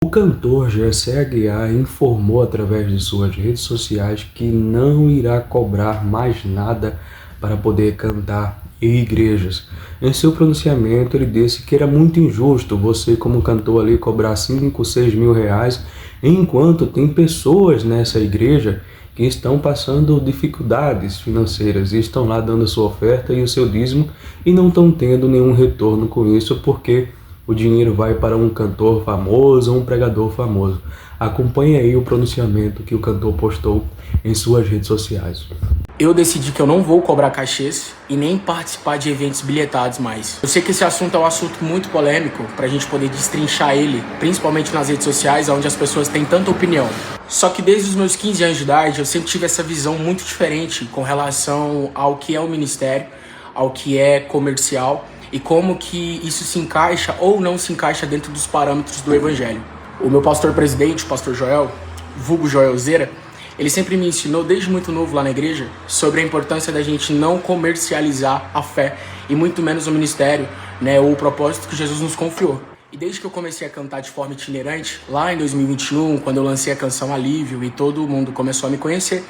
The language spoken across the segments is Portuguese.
O cantor Jessé Aguiar informou através de suas redes sociais que não irá cobrar mais nada para poder cantar em igrejas. Em seu pronunciamento, ele disse que era muito injusto você, como cantor ali, cobrar 5, 6 mil reais, enquanto tem pessoas nessa igreja que estão passando dificuldades financeiras e estão lá dando sua oferta e o seu dízimo e não estão tendo nenhum retorno com isso porque o dinheiro vai para um cantor famoso ou um pregador famoso. Acompanhe aí o pronunciamento que o cantor postou em suas redes sociais. Eu decidi que eu não vou cobrar cachês e nem participar de eventos bilhetados mais. Eu sei que esse assunto é um assunto muito polêmico pra gente poder destrinchar ele, principalmente nas redes sociais, onde as pessoas têm tanta opinião. Só que desde os meus 15 anos de idade, eu sempre tive essa visão muito diferente com relação ao que é o ministério, ao que é comercial e como que isso se encaixa ou não se encaixa dentro dos parâmetros do evangelho. O meu pastor presidente, o pastor Joel, vulgo Joelzeira, ele sempre me ensinou, desde muito novo lá na igreja, sobre a importância da gente não comercializar a fé e muito menos o ministério, ou o propósito que Jesus nos confiou. E desde que eu comecei a cantar de forma itinerante, lá em 2021, quando eu lancei a canção Alívio e todo mundo começou a me conhecer,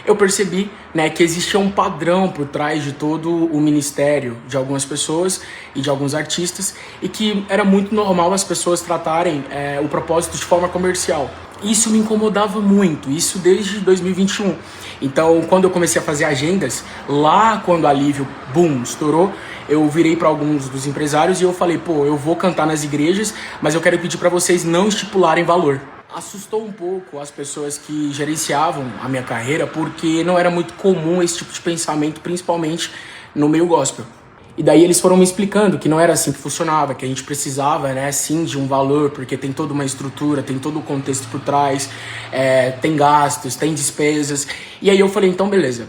eu percebi que existia um padrão por trás de todo o ministério de algumas pessoas e de alguns artistas e que era muito normal as pessoas tratarem o propósito de forma comercial. Isso me incomodava muito, isso desde 2021. Então, quando eu comecei a fazer agendas, lá quando o Alívio, boom, estourou, eu virei para alguns dos empresários e eu falei, eu vou cantar nas igrejas, mas eu quero pedir para vocês não estipularem valor. Assustou um pouco as pessoas que gerenciavam a minha carreira, porque não era muito comum esse tipo de pensamento, principalmente no meio gospel. E daí eles foram me explicando que não era assim que funcionava, que a gente precisava, sim, de um valor, porque tem toda uma estrutura, tem todo o contexto por trás, tem gastos, tem despesas. E aí eu falei, então beleza,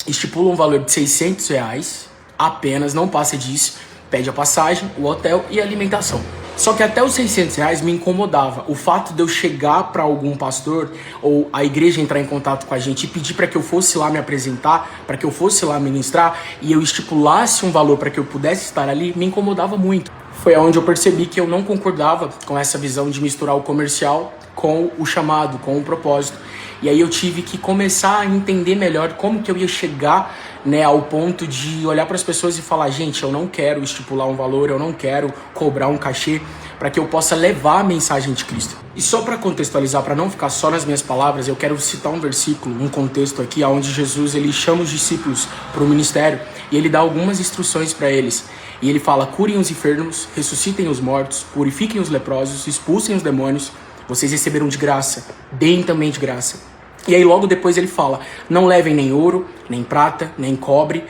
estipula um valor de 600 reais apenas, não passa disso, pede a passagem, o hotel e a alimentação. Só que até os 600 reais me incomodava. O fato de eu chegar para algum pastor ou a igreja entrar em contato com a gente e pedir para que eu fosse lá me apresentar, para que eu fosse lá ministrar e eu estipulasse um valor para que eu pudesse estar ali, me incomodava muito. Foi onde eu percebi que eu não concordava com essa visão de misturar o comercial com o chamado, com o propósito. E aí eu tive que começar a entender melhor como que eu ia chegar ao ponto de olhar para as pessoas e falar, gente, eu não quero estipular um valor, eu não quero cobrar um cachê para que eu possa levar a mensagem de Cristo. E só para contextualizar, para não ficar só nas minhas palavras, eu quero citar um versículo, um contexto aqui, onde Jesus ele chama os discípulos para o ministério e ele dá algumas instruções para eles. E ele fala, curem os enfermos, ressuscitem os mortos, purifiquem os leprosos, expulsem os demônios, vocês receberam de graça, deem também de graça. E aí logo depois ele fala, não levem nem ouro, nem prata, nem cobre,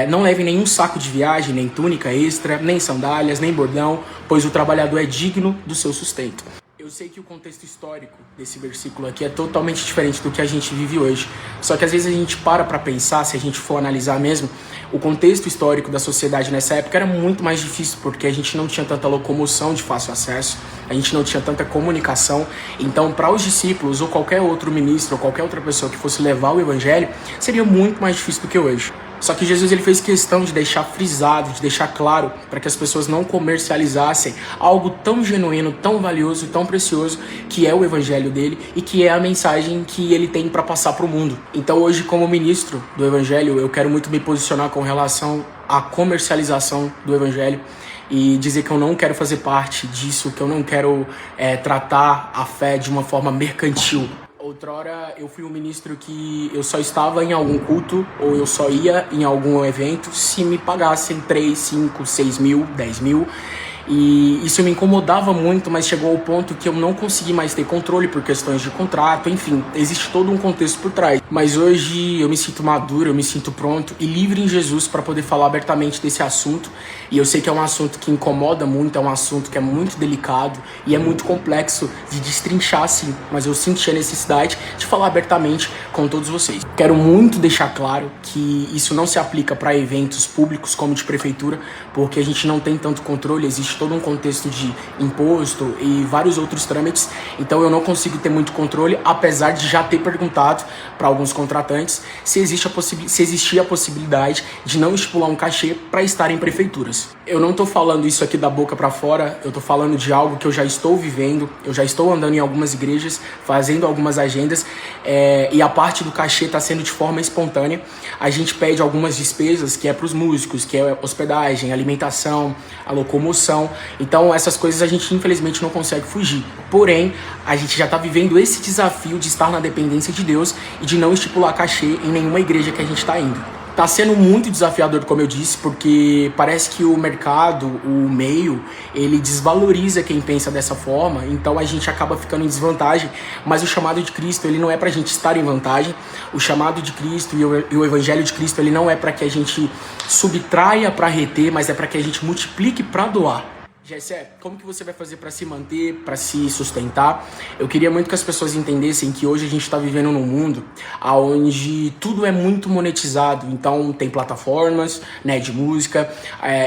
não levem nenhum saco de viagem, nem túnica extra, nem sandálias, nem bordão, pois o trabalhador é digno do seu sustento. Eu sei que o contexto histórico desse versículo aqui é totalmente diferente do que a gente vive hoje. Só que às vezes a gente para pensar, se a gente for analisar mesmo, o contexto histórico da sociedade nessa época era muito mais difícil, porque a gente não tinha tanta locomoção de fácil acesso, a gente não tinha tanta comunicação. Então, para os discípulos ou qualquer outro ministro ou qualquer outra pessoa que fosse levar o evangelho, seria muito mais difícil do que hoje. Só que Jesus ele fez questão de deixar frisado, de deixar claro para que as pessoas não comercializassem algo tão genuíno, tão valioso, tão precioso que é o evangelho dele e que é a mensagem que ele tem para passar para o mundo. Então hoje, como ministro do evangelho, eu quero muito me posicionar com relação à comercialização do evangelho e dizer que eu não quero fazer parte disso, que eu não quero tratar a fé de uma forma mercantil. Outrora eu fui um ministro que eu só estava em algum culto ou eu só ia em algum evento se me pagassem 3, 5, 6 mil, 10 mil. E isso me incomodava muito, mas chegou ao ponto que eu não consegui mais ter controle por questões de contrato, enfim, existe todo um contexto por trás. Mas hoje eu me sinto maduro, eu me sinto pronto e livre em Jesus para poder falar abertamente desse assunto. E eu sei que é um assunto que incomoda muito, é um assunto que é muito delicado e é muito complexo de destrinchar assim, mas eu senti a necessidade de falar abertamente com todos vocês. Quero muito deixar claro que isso não se aplica para eventos públicos como de prefeitura, porque a gente não tem tanto controle, existe todo um contexto de imposto e vários outros trâmites, então eu não consigo ter muito controle, apesar de já ter perguntado para alguns contratantes se existia a possibilidade de não estipular um cachê para estar em prefeituras. Eu não estou falando isso aqui da boca para fora, eu estou falando de algo que eu já estou vivendo, eu já estou andando em algumas igrejas, fazendo algumas agendas, e a parte do cachê está sendo de forma espontânea. A gente pede algumas despesas que é para os músicos, que é hospedagem, alimentação, a locomoção. Então essas coisas a gente infelizmente não consegue fugir. Porém, a gente já está vivendo esse desafio de estar na dependência de Deus e de não estipular cachê em nenhuma igreja que a gente está indo. Tá sendo muito desafiador, como eu disse, porque parece que o mercado, o meio, ele desvaloriza quem pensa dessa forma, então a gente acaba ficando em desvantagem, mas o chamado de Cristo, ele não é pra gente estar em vantagem. O chamado de Cristo e o evangelho de Cristo, ele não é para que a gente subtraia para reter, mas é para que a gente multiplique para doar. Gessé, como que você vai fazer para se manter, para se sustentar? Eu queria muito que as pessoas entendessem que hoje a gente está vivendo num mundo onde tudo é muito monetizado. Então tem plataformas, né, de música.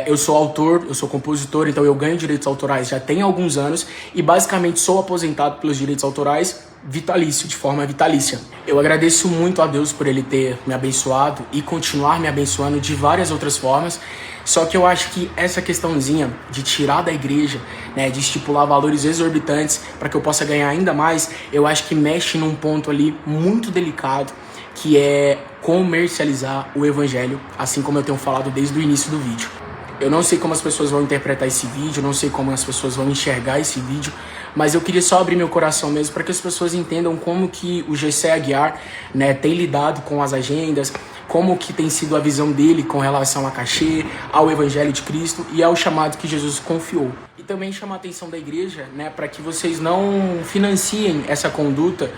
Eu sou autor, eu sou compositor, então eu ganho direitos autorais já tem alguns anos e basicamente sou aposentado pelos direitos autorais vitalício, de forma vitalícia. Eu agradeço muito a Deus por Ele ter me abençoado e continuar me abençoando de várias outras formas. Só que eu acho que essa questãozinha de tirar da igreja, né, de estipular valores exorbitantes para que eu possa ganhar ainda mais, eu acho que mexe num ponto ali muito delicado, que é comercializar o evangelho, assim como eu tenho falado desde o início do vídeo. Eu não sei como as pessoas vão interpretar esse vídeo, não sei como as pessoas vão enxergar esse vídeo, mas eu queria só abrir meu coração mesmo para que as pessoas entendam como que o Gessé Aguiar, né, tem lidado com as agendas, como que tem sido a visão dele com relação a cachê, ao evangelho de Cristo e ao chamado que Jesus confiou. E também chamar a atenção da igreja, né, para que vocês não financiem essa conduta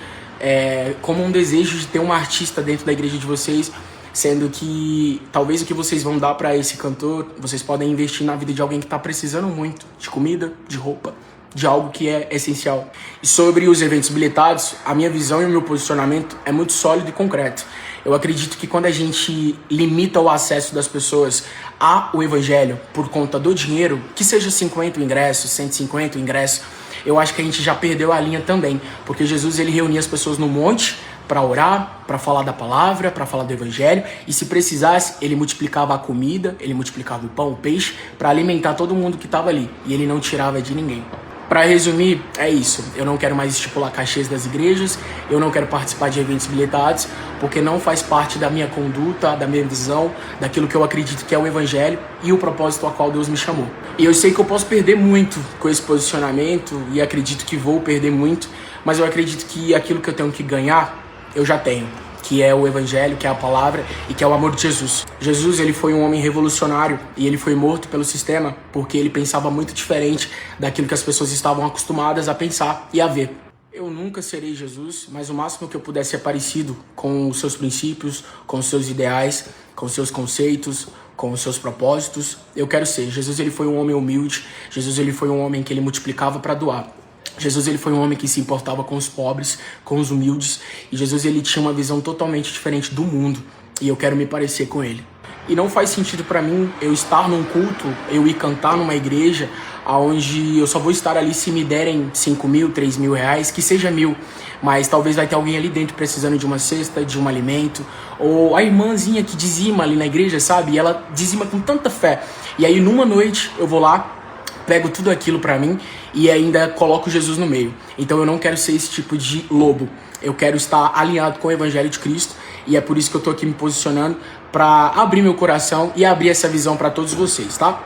como um desejo de ter um artista dentro da igreja de vocês, sendo que talvez o que vocês vão dar para esse cantor, vocês podem investir na vida de alguém que está precisando muito de comida, de roupa, de algo que é essencial. E sobre os eventos bilhetados, a minha visão e o meu posicionamento é muito sólido e concreto. Eu acredito que quando a gente limita o acesso das pessoas ao evangelho por conta do dinheiro, que seja 50 o ingresso, 150 o ingresso, eu acho que a gente já perdeu a linha também, porque Jesus, ele reunia as pessoas no monte para orar, para falar da palavra, para falar do evangelho, e se precisasse, ele multiplicava a comida, ele multiplicava o pão, o peixe, para alimentar todo mundo que estava ali, e ele não tirava de ninguém. Para resumir, é isso. Eu não quero mais estipular cachês das igrejas, eu não quero participar de eventos bilhetados, porque não faz parte da minha conduta, da minha visão, daquilo que eu acredito que é o evangelho e o propósito ao qual Deus me chamou. E eu sei que eu posso perder muito com esse posicionamento, e acredito que vou perder muito, mas eu acredito que aquilo que eu tenho que ganhar, eu já tenho, que é o evangelho, que é a palavra e que é o amor de Jesus. Jesus, ele foi um homem revolucionário e ele foi morto pelo sistema porque ele pensava muito diferente daquilo que as pessoas estavam acostumadas a pensar e a ver. Eu nunca serei Jesus, mas o máximo que eu puder ser parecido com os seus princípios, com os seus ideais, com os seus conceitos, com os seus propósitos, eu quero ser. Jesus, ele foi um homem humilde. Jesus, ele foi um homem que ele multiplicava para doar. Jesus, ele foi um homem que se importava com os pobres, com os humildes, e Jesus, ele tinha uma visão totalmente diferente do mundo, e eu quero me parecer com ele. E não faz sentido para mim eu estar num culto, eu ir cantar numa igreja, onde eu só vou estar ali se me derem 5 mil, 3 mil reais, que seja 1.000, mas talvez vai ter alguém ali dentro precisando de uma cesta, de um alimento, ou a irmãzinha que dizima ali na igreja, sabe? E ela dizima com tanta fé, e aí numa noite eu vou lá, pego tudo aquilo pra mim e ainda coloco Jesus no meio. Então eu não quero ser esse tipo de lobo. Eu quero estar alinhado com o evangelho de Cristo, e é por isso que eu tô aqui me posicionando pra abrir meu coração e abrir essa visão pra todos vocês, tá?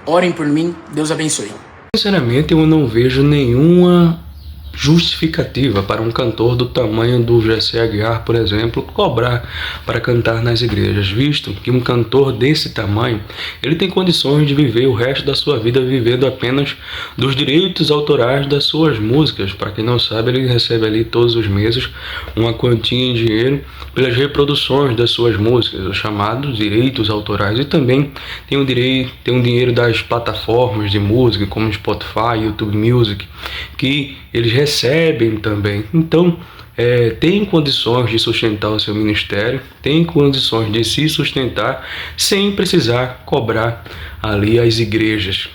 Orem por mim, Deus abençoe. Sinceramente, eu não vejo nenhuma justificativa para um cantor do tamanho do Gessé Aguiar, por exemplo, cobrar para cantar nas igrejas, visto que um cantor desse tamanho, ele tem condições de viver o resto da sua vida vivendo apenas dos direitos autorais das suas músicas. Para quem não sabe, ele recebe ali todos os meses uma quantia em dinheiro pelas reproduções das suas músicas, os chamados direitos autorais, e também tem um dinheiro das plataformas de música como Spotify, YouTube Music, que eles recebem também. Então, tem condições de sustentar o seu ministério, tem condições de se sustentar sem precisar cobrar ali as igrejas.